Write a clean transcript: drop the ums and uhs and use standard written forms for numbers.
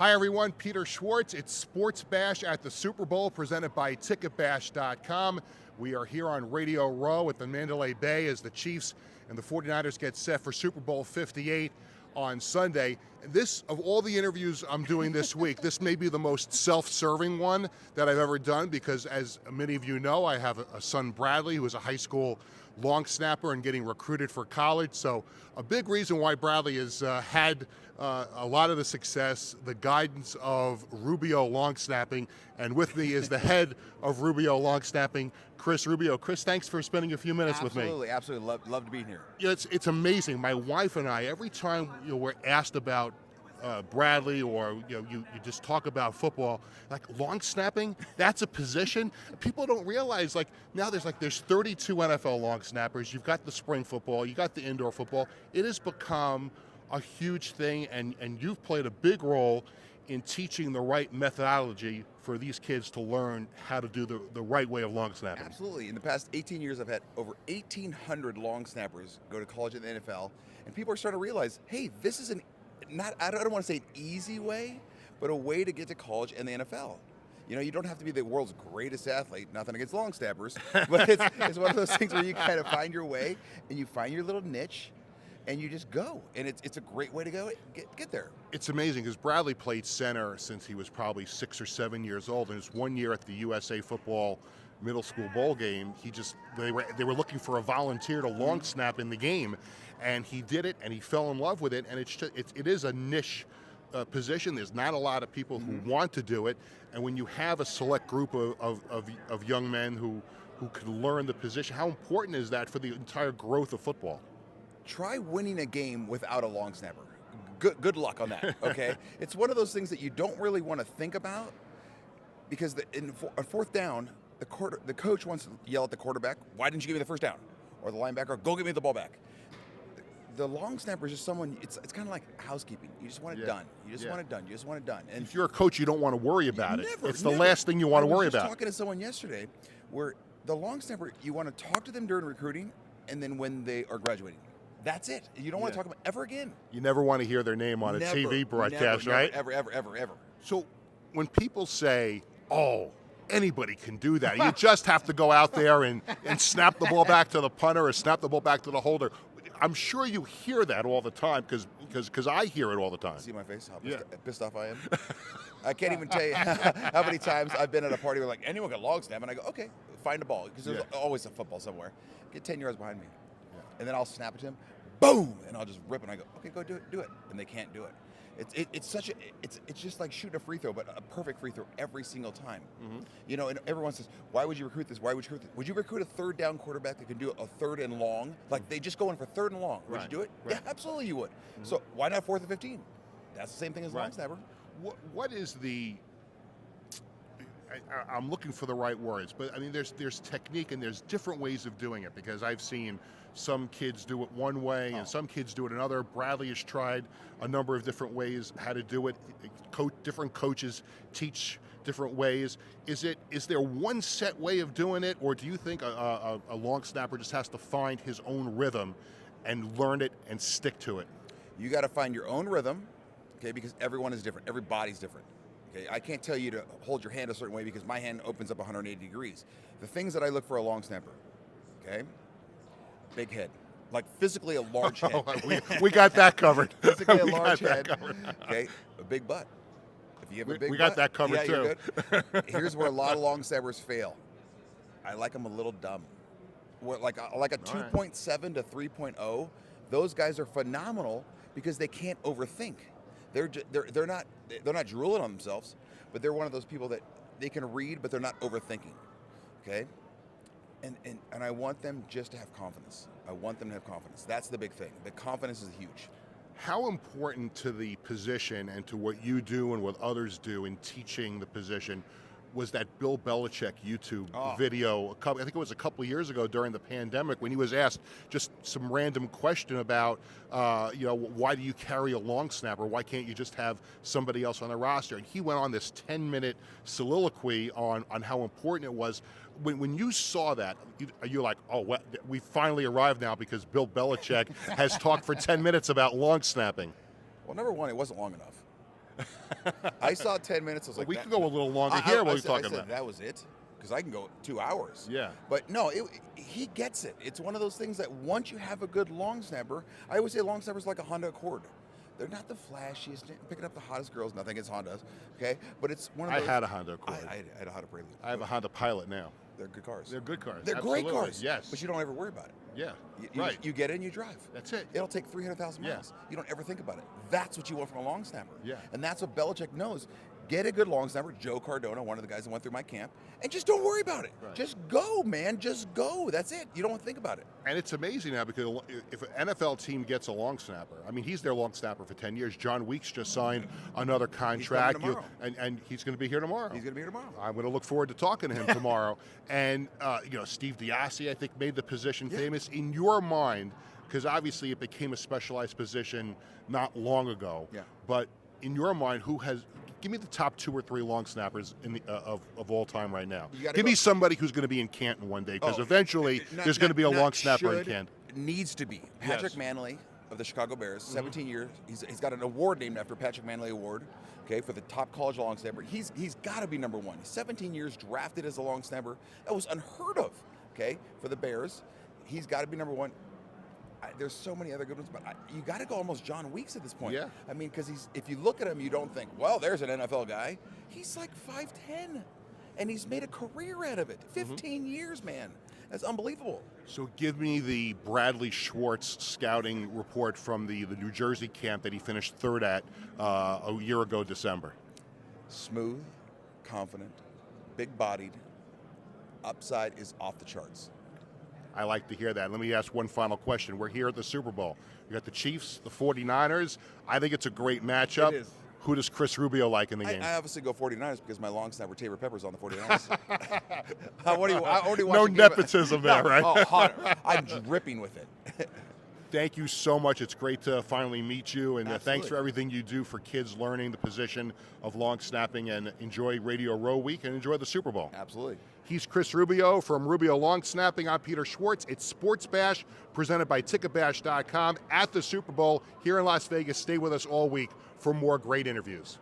Hi everyone, Peter Schwartz. It's Sports Bash at the Super Bowl presented by TicketBash.com. We are here on Radio Row at the Mandalay Bay as the Chiefs and the 49ers get set for Super Bowl 58 on Sunday. This, of all the interviews I'm doing this week, this may be the most self-serving one that I've ever done because, as many of you know, I have a son, Bradley, who is a high school long snapper and getting recruited for college. So a big reason why Bradley has had a lot of the success, the guidance of Rubio long snapping, and with me is the head of Rubio long snapping, Chris Rubio. Chris, thanks for spending a few minutes with me. Absolutely. Love to be here. Yeah, it's amazing. My wife and I, every time we're asked about Bradley, or you just talk about football, like long snapping, that's a position people don't realize. Like now there's 32 NFL long snappers. You've got the spring football, you got the indoor football. It has become a huge thing, and you've played a big role in teaching the right methodology for these kids to learn how to do the right way of long snapping. Absolutely. In the past 18 years, I've had over 1,800 long snappers go to college in the NFL, and people are starting to realize, hey, this is I don't want to say an easy way, but a way to get to college and the NFL. You know, you don't have to be the world's greatest athlete, nothing against long snappers, but it's one of those things where you kind of find your way and you find your little niche and you just go. And it's a great way to go get there. It's amazing because Bradley played center since he was probably 6 or 7 years old, and his 1 year at the USA Football middle school bowl game, they were looking for a volunteer to long snap in the game, and he did it, and he fell in love with it. And it is a niche position. There's not a lot of people who want to do it, and when you have a select group of young men who can learn the position, how important is that for the entire growth of football? Try winning a game without a long snapper. Good luck on that. Okay, it's one of those things that you don't really want to think about because in a fourth down, the coach wants to yell at the quarterback, "Why didn't you give me the first down?" Or the linebacker, "Go get me the ball back." The long snapper is just someone. It's kind of like housekeeping. You just want it done. You just want it done. You just want it done. And if you're a coach, you don't want to worry about it. It's the last thing you want to worry about. I was talking to someone yesterday where the long snapper, you want to talk to them during recruiting, and then when they are graduating. That's it. You don't want to talk about ever again. You never want to hear their name on a TV broadcast, right? Ever. So when people say, "Oh, anybody can do that," you just have to go out there and snap the ball back to the punter or snap the ball back to the holder. I'm sure you hear that all the time because I hear it all the time. See my face? How pissed off I am? I can't even tell you how many times I've been at a party where like anyone can long snap, and I go, okay, find a ball because there's always a football somewhere. Get 10 yards behind me. And then I'll snap it to him, boom, and I'll just rip it, and I go, okay, go do it, and they can't do it. It's just like shooting a free throw, but a perfect free throw every single time. You know, and everyone says, why would you recruit this? Why would you recruit this? Would you recruit a third down quarterback that can do a third and long? Like they just go in for third and long. Would you do it? Right. Yeah, absolutely you would. So why not 4th and 15? That's the same thing as long snapper. What is the? I'm looking for the right words, but I mean, there's technique and there's different ways of doing it because I've seen some kids do it one way and some kids do it another. Bradley has tried a number of different ways how to do it. Different coaches teach different ways. Is there one set way of doing it, or do you think a long snapper just has to find his own rhythm and learn it and stick to it? You got to find your own rhythm, okay? Because everyone is different. Every body's different. Okay, I can't tell you to hold your hand a certain way because my hand opens up 180 degrees. The things that I look for a long snapper, okay? Big head, like physically a large head. we got that covered. Physically a large head, okay? A big butt. If you have a big butt, we got that covered too. You're good. Here's where a lot of long snappers fail. I like them a little dumb. Like a 2.7 to 3.0. Those guys are phenomenal because they can't overthink. They're not drooling on themselves, but they're one of those people that they can read, but they're not overthinking. Okay, and I want them just to have confidence. I want them to have confidence. That's the big thing. The confidence is huge. How important to the position and to what you do and what others do in teaching the position was that Bill Belichick YouTube video, I think it was a couple of years ago during the pandemic, when he was asked just some random question about, why do you carry a long snapper? Why can't you just have somebody else on the roster? And he went on this 10-minute soliloquy on how important it was. When you saw that, you're like, oh, well, we finally arrived now because Bill Belichick has talked for 10 minutes about long snapping. Well, number one, it wasn't long enough. I saw 10 minutes. I was Well, like, we could go a little longer here. What are we talking about? That was it? Because I can go 2 hours. Yeah. But no, he gets it. It's one of those things that once you have a good long snapper, I always say long snapper's like a Honda Accord. They're not the flashiest, picking up the hottest girls. Nothing against Hondas, okay? But it's one of those. I had a Honda Accord. I had a Honda Prelude. I have a Honda Pilot now. They're good cars. They're good cars. They're Absolutely. great cars. Yes. But you don't ever worry about it. Yeah. Right. You get it and you drive. That's it. It'll take 300,000 miles. You don't ever think about it. That's what you want from a long snapper. Yeah. And that's what Belichick knows. Get a good long snapper, Joe Cardona, one of the guys that went through my camp, and just don't worry about it. Right. Just go, man. Just go. That's it. You don't think about it. And it's amazing now because if an NFL team gets a long snapper, I mean, he's their long snapper for 10 years. John Weeks just signed another contract. He's coming tomorrow. And he's going to be here tomorrow. He's going to be here tomorrow. I'm going to look forward to talking to him tomorrow. And, Steve Diassi, I think, made the position famous. In your mind, because obviously it became a specialized position not long ago, but in your mind, give me the top 2 or 3 long snappers of all time right now. Give me somebody who's going to be in Canton one day, because eventually there's going to be a long snapper in Canton. Needs to be. Patrick Manley of the Chicago Bears, 17 years. He's got an award named after Patrick Manley Award, okay, for the top college long snapper. He's got to be number 1. 17 years drafted as a long snapper. That was unheard of, okay, for the Bears. He's got to be number 1. There's so many other good ones, but you got to go almost John Weeks at this point. Yeah. I mean, because if you look at him, you don't think, well, there's an NFL guy. He's like 5'10", and he's made a career out of it. 15 years, man. That's unbelievable. So give me the Bradley Schwartz scouting report from the New Jersey camp that he finished 3rd at a year ago December. Smooth, confident, big-bodied, upside is off the charts. I like to hear that. Let me ask one final question. We're here at the Super Bowl. You got the Chiefs, the 49ers. I think it's a great matchup. It is. Who does Chris Rubio like in the game? I obviously go 49ers because my long snapper Tabor Pepper's on the 49ers. What do you watch? No nepotism there, right? Oh, hot. I'm dripping with it. Thank you so much. It's great to finally meet you, and thanks Absolutely. for everything you do for kids learning the position of long snapping, and enjoy Radio Row Week and enjoy the Super Bowl. Absolutely. He's Chris Rubio from Rubio Long Snapping. I'm Peter Schwartz. It's Sports Bash, presented by TicketBash.com at the Super Bowl here in Las Vegas. Stay with us all week for more great interviews.